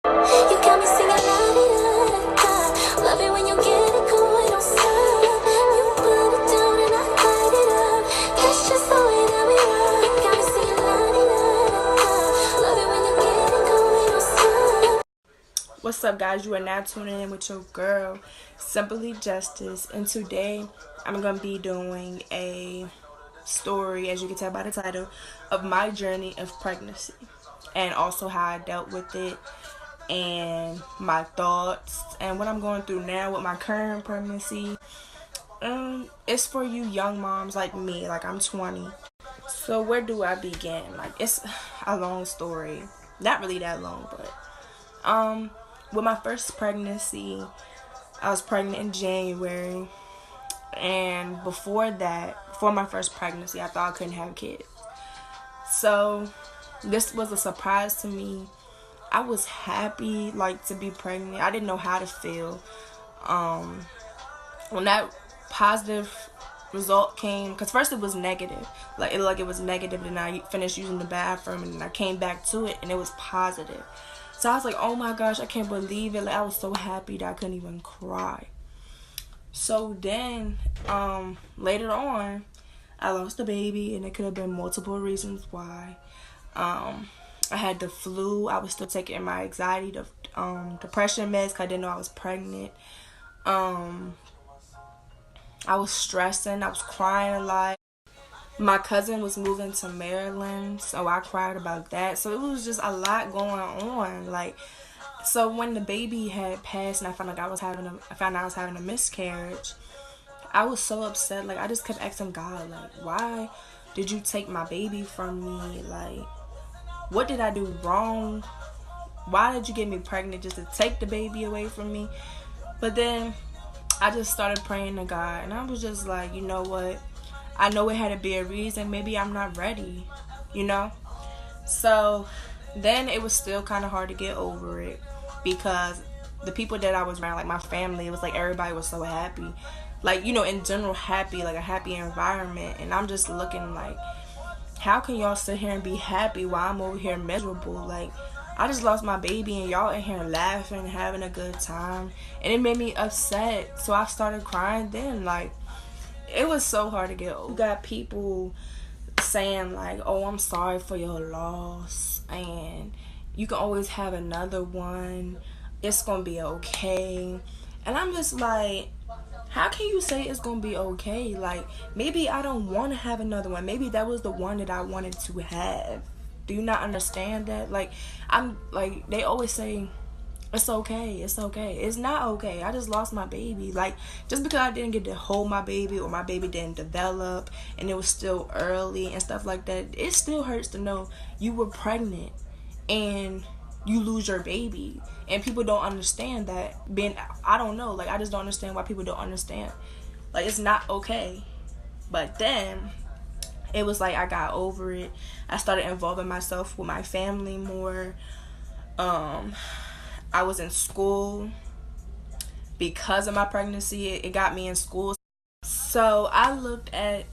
You got me singing la di da da da. Love it when you get it going, don't stop. You put it down and I light it up. That's just the way that we rock. You got me singing la di da da da. Love it when you get it going, don't stop. What's up, guys? You are now tuning in with your girl, Simply Justice, and today I'm gonna be doing a story, as you can tell by the title, of my journey of pregnancy, and also how I dealt with it, and my thoughts, and what I'm going through now with my current pregnancy. It's for you young moms like me. Like, I'm 20. So where do I begin? Like, it's a long story. Not really that long, but with my first pregnancy, I was pregnant in January, and before my first pregnancy, I thought I couldn't have kids. So this was a surprise to me. I was happy, like, to be pregnant. I didn't know how to feel. When that positive result came, because first it was negative, it was negative, and I finished using the bathroom, and I came back to it, and it was positive. So I was like, oh my gosh, I can't believe it. Like, I was so happy that I couldn't even cry. So then, later on, I lost the baby, and it could have been multiple reasons why. I had the flu. I was still taking my anxiety, depression meds, because I didn't know I was pregnant. I was stressing. I was crying a lot. My cousin was moving to Maryland, so I cried about that. So it was just a lot going on. Like, so when the baby had passed and I found out I was having a miscarriage, I was so upset. Like, I just kept asking God, like, why did you take my baby from me? Like, what did I do wrong? Why did you get me pregnant just to take the baby away from me? But then I just started praying to God, and I was just like, you know what? I know it had to be a reason. Maybe I'm not ready, you know? So then it was still kind of hard to get over it, because the people that I was around, like my family, it was like everybody was so happy. Like, you know, in general, happy, like a happy environment. And I'm just looking like, how can y'all sit here and be happy while I'm over here miserable? Like, I just lost my baby, and y'all in here laughing, having a good time. And it made me upset. So I started crying then. Like, it was so hard to get over. You got people saying like, oh, I'm sorry for your loss, and you can always have another one. It's gonna be okay. And I'm just like, how can you say it's gonna be okay? Like, maybe I don't want to have another one. Maybe that was the one that I wanted to have. Do you not understand that? Like, I'm like, they always say, it's okay, it's okay. It's not okay. I just lost my baby. Like, just because I didn't get to hold my baby, or my baby didn't develop and it was still early and stuff like that, it still hurts to know you were pregnant and you lose your baby. And people don't understand that. I don't know. Like, I just don't understand why people don't understand. Like, it's not okay. But then it was like I got over it. I started involving myself with my family more. I was in school because of my pregnancy. It got me in school. So I looked at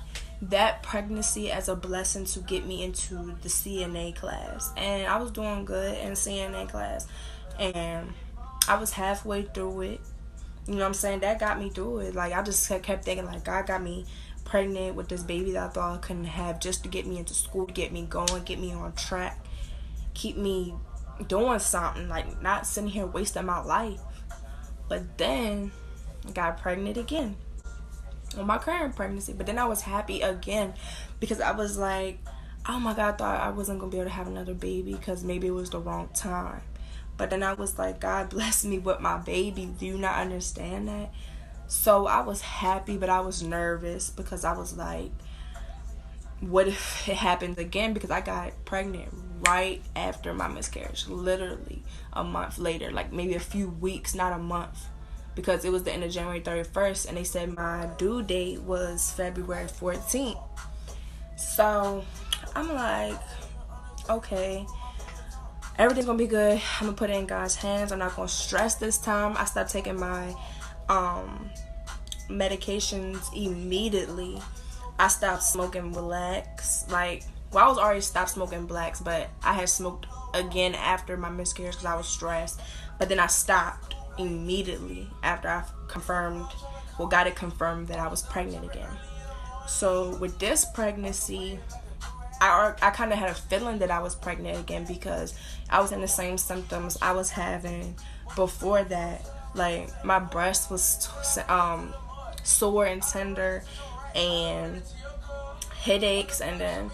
that pregnancy as a blessing to get me into the CNA class. And I was doing good in CNA class. And I was halfway through it. You know what I'm saying? That got me through it. Like, I just kept thinking, like, God got me pregnant with this baby that I thought I couldn't have, just to get me into school, get me going, get me on track, keep me doing something, like not sitting here wasting my life. But then I got pregnant again on my current pregnancy. But then I was happy again, because I was like, oh my God, I thought I wasn't gonna be able to have another baby because maybe it was the wrong time. But then I was like, God blessed me with my baby. Do you not understand that? So I was happy, but I was nervous, because I was like, what if it happens again? Because I got pregnant right after my miscarriage, literally a month later, like maybe a few weeks, not a month, because it was the end of January 31st, and they said my due date was February 14th. So I'm like, okay, everything's gonna be good. I'm gonna put it in God's hands. I'm not gonna stress this time. I stopped taking my medications immediately. I stopped smoking blacks. Like, well, I was already stopped smoking blacks, but I had smoked again after my miscarriage because I was stressed. But then I stopped immediately after I got it confirmed that I was pregnant again. So with this pregnancy, I kind of had a feeling that I was pregnant again because I was in the same symptoms I was having before that. Like my breast was sore and tender, and headaches, and then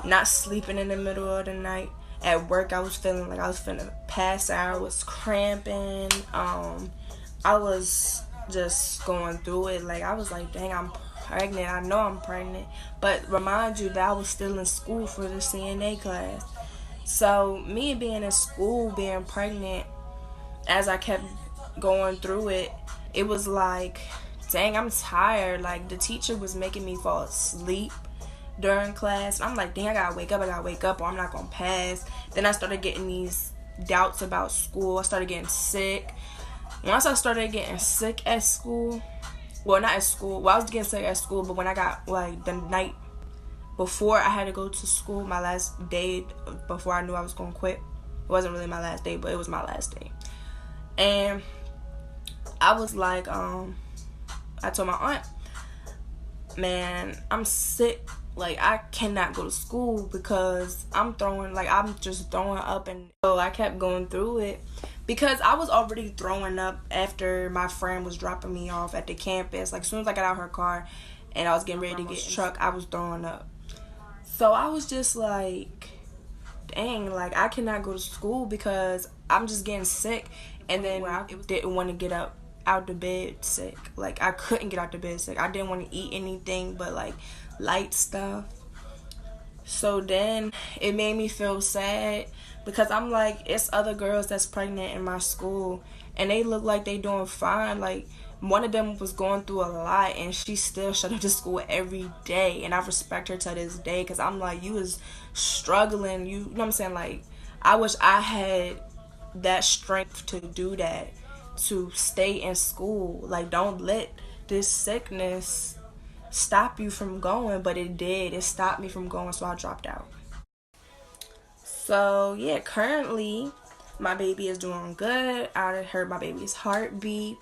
not sleeping in the middle of the night. At work, I was feeling like I was finna pass out. I was cramping. I was just going through it. Like I was like, dang, I'm pregnant. I know I'm pregnant. But remind you that I was still in school for the CNA class. So me being in school, being pregnant, as I kept going through it, it was like, dang, I'm tired. Like the teacher was making me fall asleep during class. I'm like, dang, I gotta wake up, or I'm not gonna pass. Then I started getting these doubts about school. I started getting sick. Once I started getting sick at school, well, not at school, well, I was getting sick at school, but when I got, like, the night before I had to go to school, my last day before I knew I was gonna quit, it wasn't really my last day, but it was my last day. And I was like, I told my aunt, man, I'm sick. Like, I cannot go to school because I'm just throwing up. And so I kept going through it because I was already throwing up after my friend was dropping me off at the campus. Like, as soon as I got out of her car and I was getting ready to get truck, I was throwing up. So I was just like, dang, like, I cannot go to school because I'm just getting sick. And then I didn't want to get up out the bed sick. Like, I couldn't get out the bed sick. I didn't want to eat anything but, like, light stuff. So then it made me feel sad because I'm like, it's other girls that's pregnant in my school and they look like they doing fine. Like, one of them was going through a lot and she still showed up to school every day, and I respect her to this day because I'm like, you was struggling, you know what I'm saying? Like, I wish I had that strength to do that, to stay in school. Like, don't let this sickness stop you from going. But it did. It stopped me from going, so I dropped out. So yeah, currently my baby is doing good. I heard my baby's heartbeat.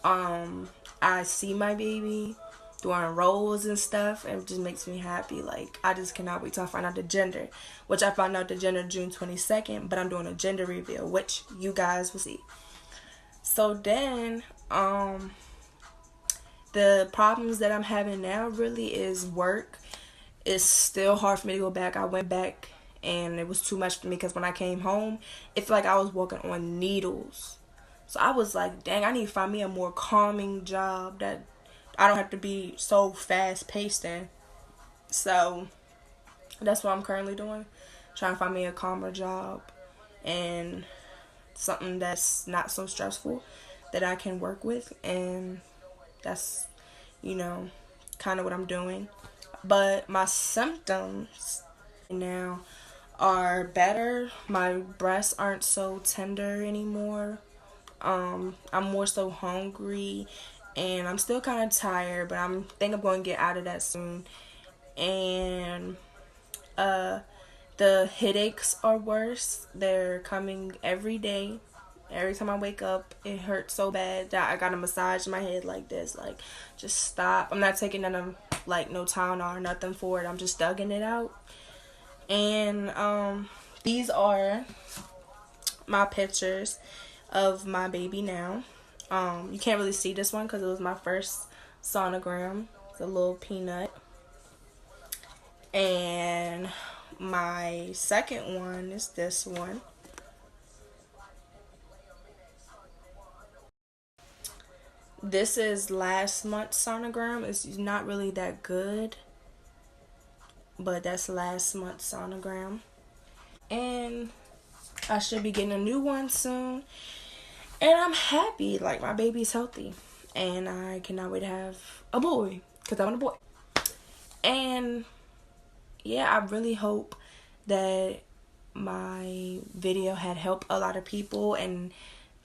I see my baby doing rolls and stuff, and it just makes me happy. Like, I just cannot wait till I find out the gender, which I found out the gender June 22nd, but I'm doing a gender reveal, which you guys will see. So then, the problems that I'm having now really is work. It's still hard for me to go back. I went back and it was too much for me because when I came home, it felt like I was walking on needles. So I was like, dang, I need to find me a more calming job that I don't have to be so fast paced in. So that's what I'm currently doing. Trying to find me a calmer job and something that's not so stressful that I can work with. And that's, kind of what I'm doing. But my symptoms now are better. My breasts aren't so tender anymore. I'm more so hungry, and I'm still kind of tired, but think I'm going to get out of that soon. And the headaches are worse. They're coming every day. Every time I wake up, it hurts so bad that I gotta massage my head like this. Like, just stop. I'm not taking none of, like, no Tylenol or nothing for it. I'm just thugging it out. And these are my pictures of my baby now. You can't really see this one because it was my first sonogram. It's a little peanut. And my second one is this one. This is last month's sonogram. It's not really that good, but that's last month's sonogram. And I should be getting a new one soon. And I'm happy. Like, my baby's healthy. And I cannot wait to have a boy, because I want a boy. And yeah, I really hope that my video had helped a lot of people, and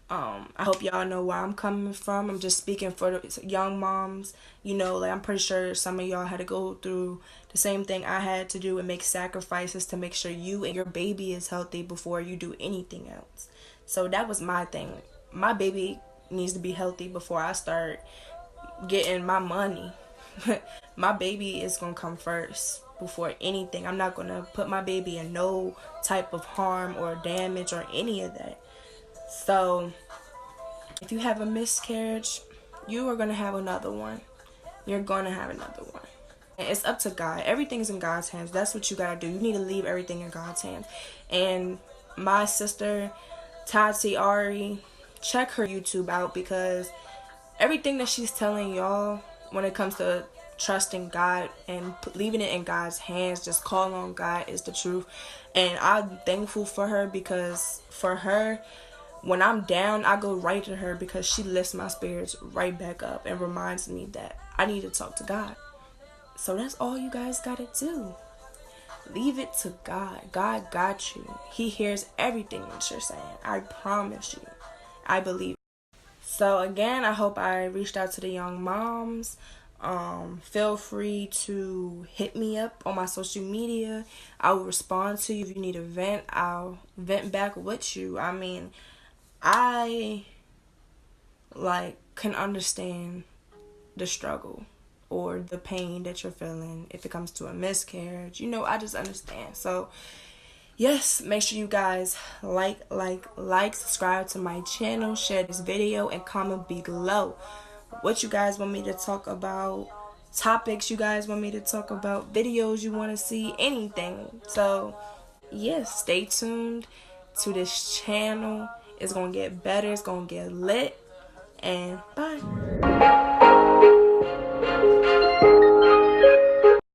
I hope y'all know where I'm coming from. I'm just speaking for the young moms. You know, like I'm pretty sure some of y'all had to go through the same thing I had to do and make sacrifices to make sure you and your baby is healthy before you do anything else. So that was my thing. My baby needs to be healthy before I start getting my money. My baby is gonna come first before anything. I'm not gonna put my baby in no type of harm or damage or any of that. So if you have a miscarriage, you are gonna have another one. You're gonna have another one. And it's up to God. Everything's in God's hands. That's what you gotta do. You need to leave everything in God's hands. And my sister Tati Ari, check her YouTube out, because everything that she's telling y'all when it comes to trusting God and leaving it in God's hands, just calling on God, is the truth. And I'm thankful for her, because for her, when I'm down, I go right to her, because she lifts my spirits right back up and reminds me that I need to talk to God. So that's all you guys gotta do. Leave it to God. God got you. He hears everything that you're saying. I promise you. I believe. So again, I hope I reached out to the young moms. Feel free to hit me up on my social media. I will respond to you. If you need a vent, I'll vent back with you. I mean, I can understand the struggle or the pain that you're feeling if it comes to a miscarriage. You know, I just understand. So yes, make sure you guys like, subscribe to my channel, share this video, and comment below what you guys want me to talk about, topics you guys want me to talk about, videos you want to see, anything. So yes, stay tuned to this channel. It's gonna get better. It's gonna get lit. And bye.